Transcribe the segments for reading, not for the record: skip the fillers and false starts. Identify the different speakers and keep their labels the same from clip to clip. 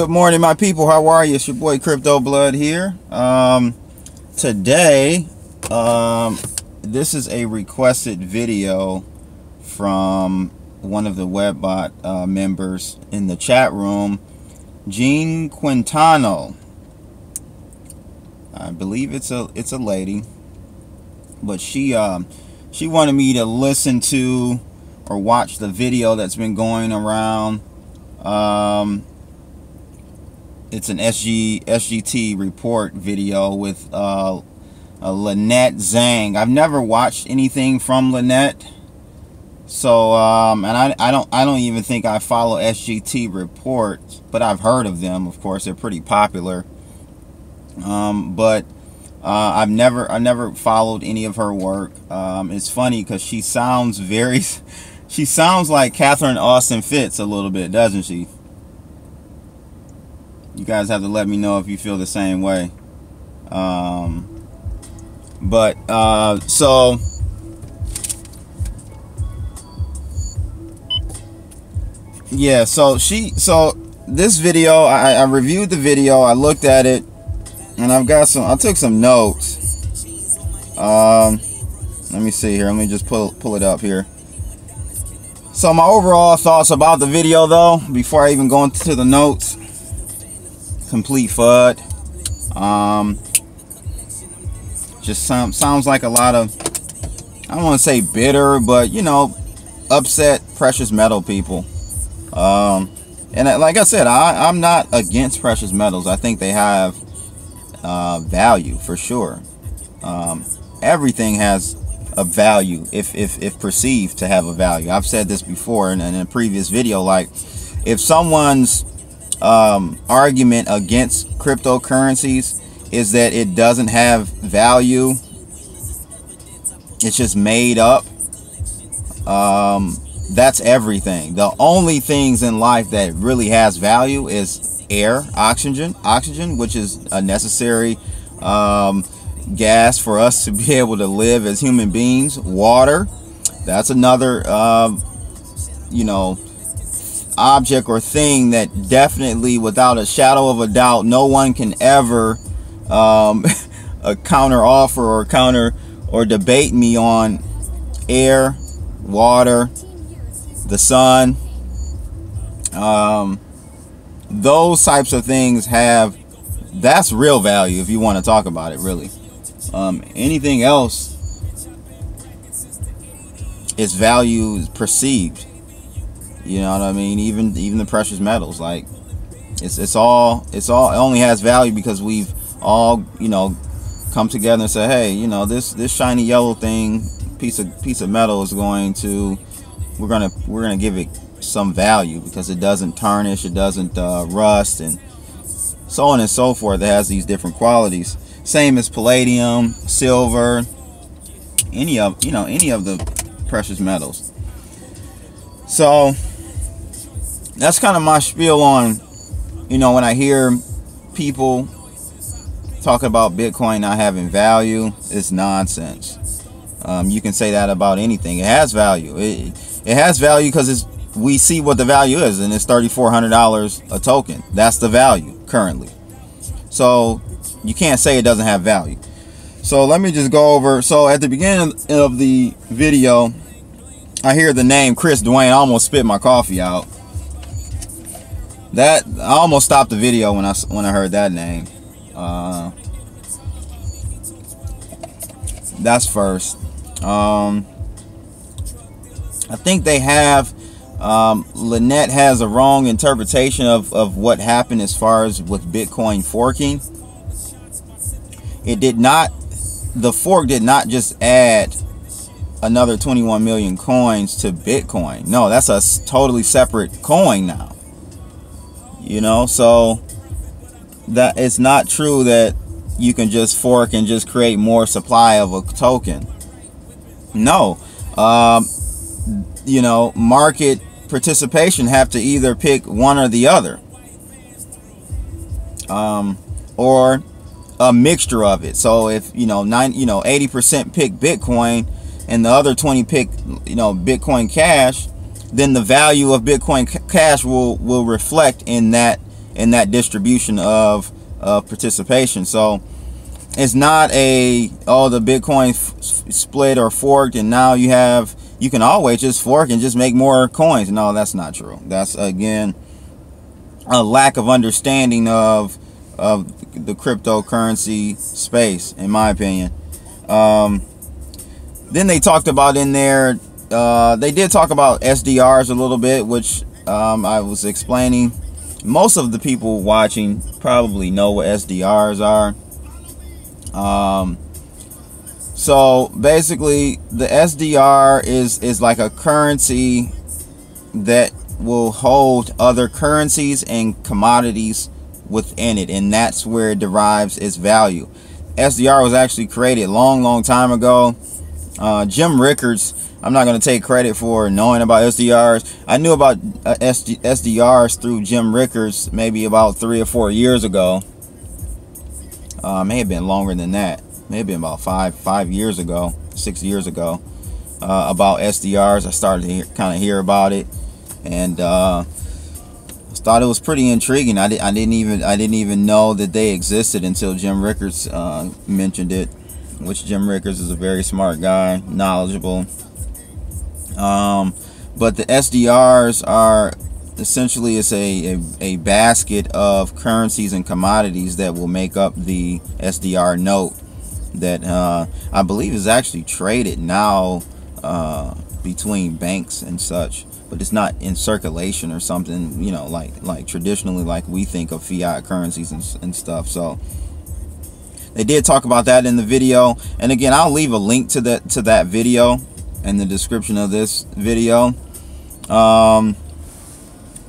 Speaker 1: Good morning, my people. How are you? It's your boy Crypto Blood here. Today, this is a requested video from one of the Webbot members in the chat room, Jean Quintano. I believe it's a lady, but she wanted me to listen to or watch the video that's been going around. It's an SGT report video with Lynette Zang. I've never watched anything from Lynette, so and I don't even think I follow SGT reports, but I've heard of them. Of course, they're pretty popular. But I never followed any of her work. It's funny because she sounds like Catherine Austin Fitts a little bit, doesn't she? You guys have to let me know if you feel the same way. So yeah, so this video, I reviewed the video, I looked at it, and I took some notes. Let me see here. Let me just pull it up here. So my overall thoughts about the video, though, before I even go into the notes, complete FUD. Just sounds like a lot of, I don't want to say bitter, but you know, upset precious metal people. And like I said, I'm not against precious metals. I think they have value for sure. Everything has a value if perceived to have a value. I've said this before in a previous video. Like, if someone's argument against cryptocurrencies is that it doesn't have value, it's just made up, that's everything. The only things in life that really has value is air, oxygen, which is a necessary gas for us to be able to live as human beings. Water, that's another you know, object or thing that definitely, without a shadow of a doubt, no one can ever counter offer or debate me on. Air, water, the sun, those types of things that's real value if you want to talk about it, really. Anything else is value perceived. You know what I mean? Even the precious metals, like it only has value because we've all, you know, come together and say, hey, you know, this shiny yellow thing, piece of metal is going to, we're gonna give it some value because it doesn't tarnish, it doesn't rust, and so on and so forth. It has these different qualities. Same as palladium, silver, any of the precious metals. So that's kind of my spiel on, you know, when I hear people talking about Bitcoin not having value, it's nonsense. You can say that about anything. It has value. It has value because we see what the value is, and it's $3,400 a token. That's the value currently. So you can't say it doesn't have value. So let me just go over. So at the beginning of the video, I hear the name Chris Dwayne. I almost spit my coffee out. I almost stopped the video when I heard that name. That's first. I think they have Lynette has a wrong interpretation of what happened as far as with Bitcoin forking. The fork did not just add another 21 million coins to Bitcoin. No, that's a totally separate coin now. You know, so that it's not true that you can just fork and just create more supply of a token. No, you know, market participation have to either pick one or the other, or a mixture of it. So if 80% pick Bitcoin and the other 20 pick Bitcoin Cash, then the value of Bitcoin Cash will reflect in that in that distribution of participation. So it's not a, oh, the Bitcoin split or forked and now you can always just fork and just make more coins. No, that's not true. That's, again, a lack of understanding of the cryptocurrency space, in my opinion. Then they talked about in there, they did talk about SDRs a little bit, which I was explaining. Most of the people watching probably know what SDRs are. So basically the SDR is like a currency that will hold other currencies and commodities within it, and that's where it derives its value. SDR was actually created a long time ago. Jim Rickards, I'm not going to take credit for knowing about SDRs. I knew about SDRs through Jim Rickards maybe about 3 or 4 years ago. May have been longer than that. May have been about 5 years ago, 6 years ago, about SDRs. I started to kind of hear about it, and thought it was pretty intriguing. I didn't even know that they existed until Jim Rickards mentioned it, which Jim Rickards is a very smart guy, knowledgeable. But the SDRs are essentially, it's a basket of currencies and commodities that will make up the SDR note that I believe is actually traded now between banks and such, but it's not in circulation or something, you know, like traditionally, like we think of fiat currencies and stuff. So they did talk about that in the video, and again, I'll leave a link to that video in the description of this video.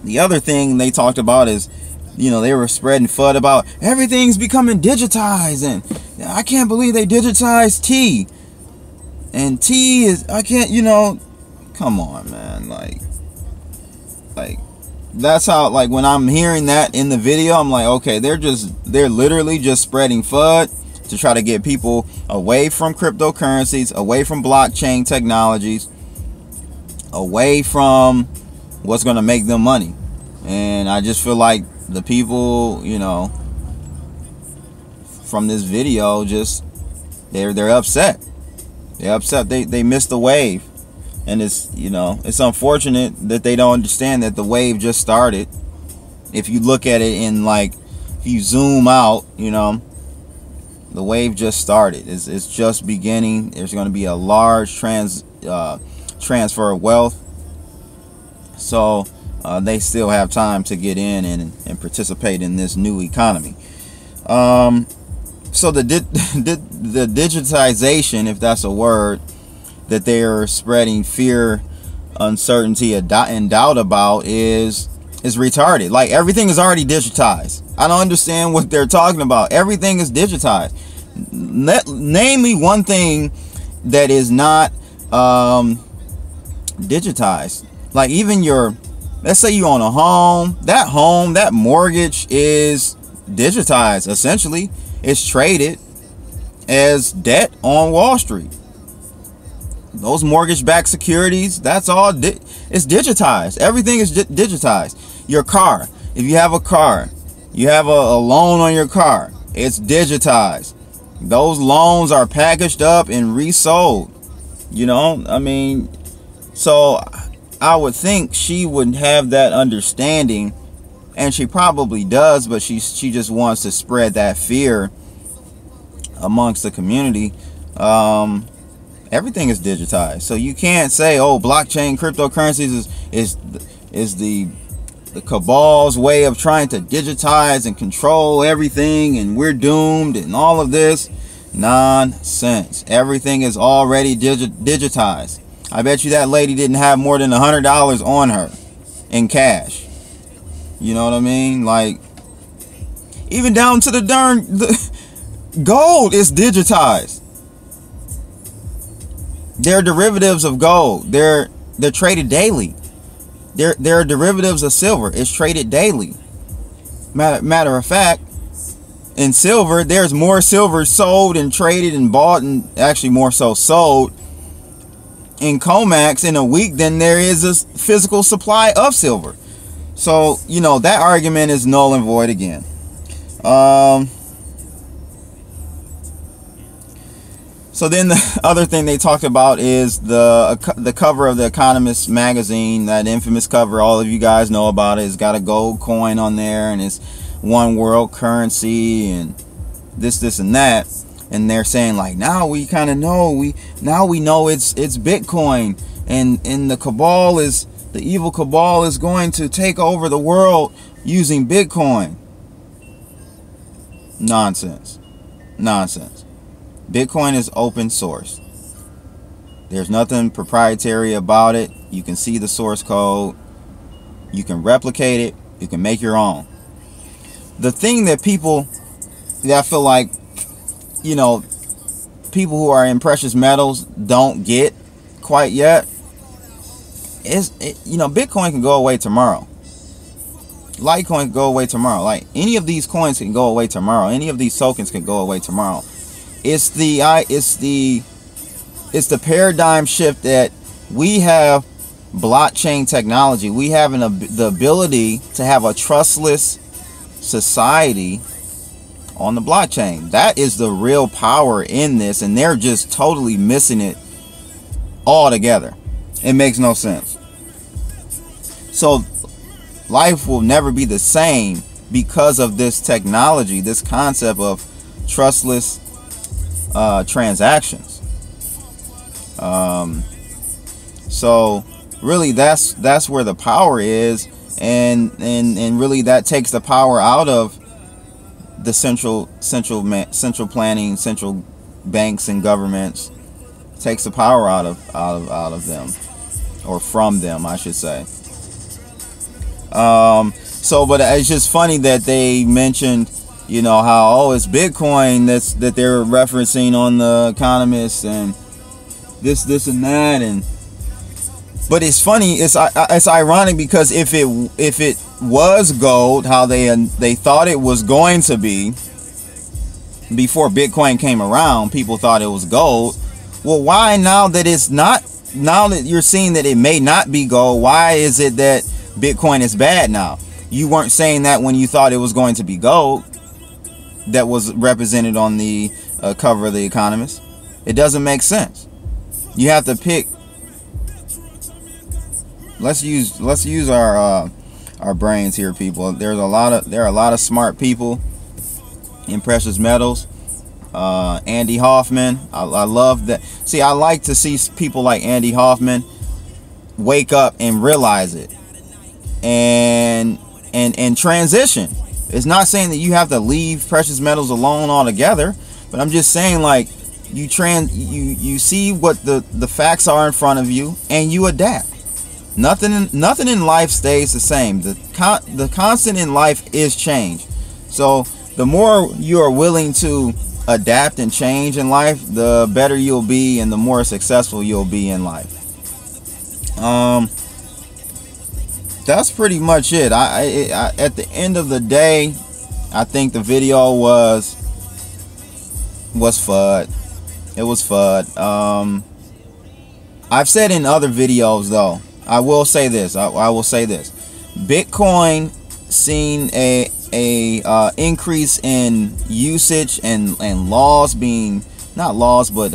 Speaker 1: The other thing they talked about is, you know, they were spreading FUD about everything's becoming digitized, and I can't believe they digitized T. And T is, I can't, you know, come on, man. Like that's how, like, when I'm hearing that in the video, I'm like, okay, they're literally just spreading FUD to try to get people away from cryptocurrencies, away from blockchain technologies, away from what's going to make them money. And I just feel like the people, you know, from this video, just they're upset. They're upset. They missed the wave. And it's, you know, it's unfortunate that they don't understand that the wave just started. If you look at it in, like, if you zoom out, you know, the wave just started. It's just beginning. There's going to be a large transfer of wealth. So they still have time to get in and participate in this new economy. So the digitization, if that's a word, that they're spreading fear, uncertainty, and doubt about is retarded. Like, everything is already digitized. I don't understand what they're talking about. Everything is digitized. Name me one thing that is not digitized. Like, even your, let's say you own a home, that mortgage is digitized. Essentially, it's traded as debt on Wall Street. Those mortgage-backed securities, that's all it's digitized. Everything is digitized. Your car, if you have a car, you have a loan on your car, it's digitized. Those loans are packaged up and resold. You know, I mean, so I would think she would have that understanding, and she probably does, but she just wants to spread that fear amongst the community. Everything is digitized, so you can't say, oh, blockchain cryptocurrencies is the cabal's way of trying to digitize and control everything, and we're doomed and all of this nonsense. Everything is already digitized. I bet you that lady didn't have more than $100 on her in cash. You know what I mean? Like, even down to the gold is digitized. They're derivatives of gold. They're traded daily. They're derivatives of silver. It's traded daily. Matter of fact, in silver, there's more silver sold and traded and bought, and actually more so sold in COMEX in a week than there is a physical supply of silver. So, you know, that argument is null and void again. So then the other thing they talked about is the cover of the Economist magazine, that infamous cover. All of you guys know about it. It's got a gold coin on there, and it's one world currency and this and that. And they're saying, like, now we kind of know, we know it's Bitcoin, and the cabal is, the evil cabal is going to take over the world using Bitcoin. Nonsense. Nonsense. Bitcoin is open source. There's nothing proprietary about it. You can see the source code. You can replicate it. You can make your own. The thing that people, that I feel like, you know, people who are in precious metals don't get quite yet is, you know, Bitcoin can go away tomorrow. Litecoin can go away tomorrow. Like, any of these coins can go away tomorrow. Any of these tokens can go away tomorrow. It's the paradigm shift that we have blockchain technology. We have the ability to have a trustless society on the blockchain. That is the real power in this, and they're just totally missing it altogether. It makes no sense. So life will never be the same because of this technology, this concept of trustless transactions. So really that's where the power is, and really that takes the power out of the central planning, central banks and governments. Takes the power out of them, or from them, I should say. So, but it's just funny that they mentioned, you know, how, oh, it's Bitcoin that they're referencing on the Economist, and this and that, and but it's funny, it's ironic, because if it was gold, how they thought it was going to be before Bitcoin came around, people thought it was gold. Well, why now that it's not, now that you're seeing that it may not be gold, why is it that Bitcoin is bad now? You weren't saying that when you thought it was going to be gold that was represented on the cover of the Economist. It doesn't make sense. You have to pick. Let's use our brains here, people. There are a lot of smart people in precious metals. Andy Hoffman, I love that. See, I like to see people like Andy Hoffman wake up and realize it, and transition. It's not saying that you have to leave precious metals alone altogether, but I'm just saying, like, you see what the facts are in front of you, and you adapt. Nothing in life stays the same. The constant in life is change. So the more you are willing to adapt and change in life, the better you'll be, and the more successful you'll be in life. That's pretty much it. I at the end of the day, I think the video was FUD. It was FUD. I've said in other videos, though, I will say this. I will say this. Bitcoin seen a increase in usage and laws being, not laws, but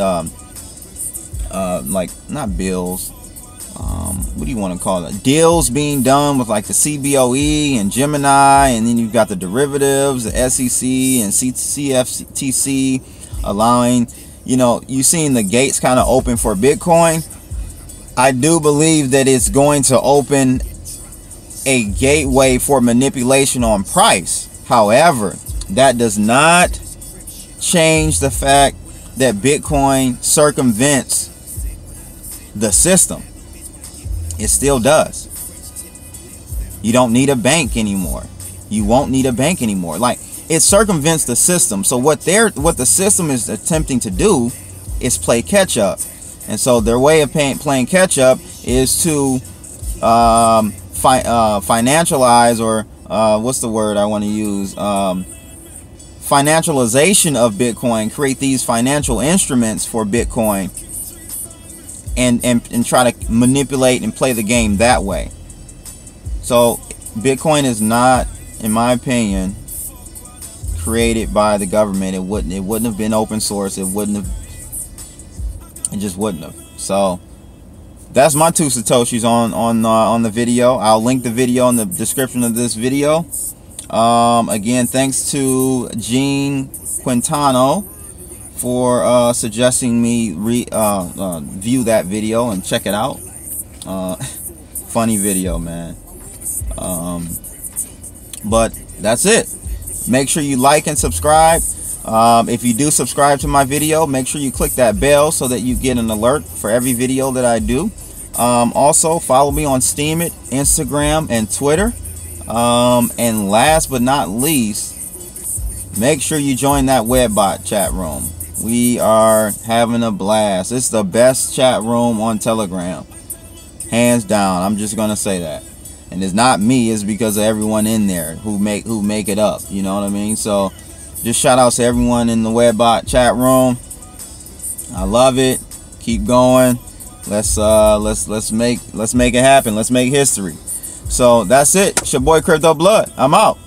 Speaker 1: like, not bills. What do you want to call it? Deals being done with, like, the CBOE and Gemini, and then you've got the derivatives, the SEC and CFTC allowing, you know, you've seen the gates kind of open for Bitcoin. I do believe that it's going to open a gateway for manipulation on price. However, that does not change the fact that Bitcoin circumvents the system. It still does. You don't need a bank anymore. You won't need a bank anymore. Like, it circumvents the system. So what the system is attempting to do is play catch up. And so their way of playing catch up is to financialize, or what's the word I want to use? Financialization of Bitcoin. Create these financial instruments for Bitcoin, and try to manipulate and play the game that way. So Bitcoin is not, in my opinion, created by the government. It wouldn't have been open source. It just wouldn't have. So that's my 2 Satoshis on the video. I'll link the video in the description of this video. Again, thanks to Gene Quintano for suggesting me view that video and check it out. Funny video, man. But that's it. Make sure you like and subscribe. If you do subscribe to my video, make sure you click that bell so that you get an alert for every video that I do. Also, follow me on Steemit, Instagram, and Twitter. And last but not least, make sure you join that Webbot chat room. We are having a blast. It's the best chat room on Telegram, hands down. I'm just gonna say that. And it's not me, it's because of everyone in there who make it up. You know what I mean? So just shout out to everyone in the Webbot chat room. I love it. Keep going. Let's make it happen. Let's make history. So that's it. It's your boy Crypto Blood. I'm out.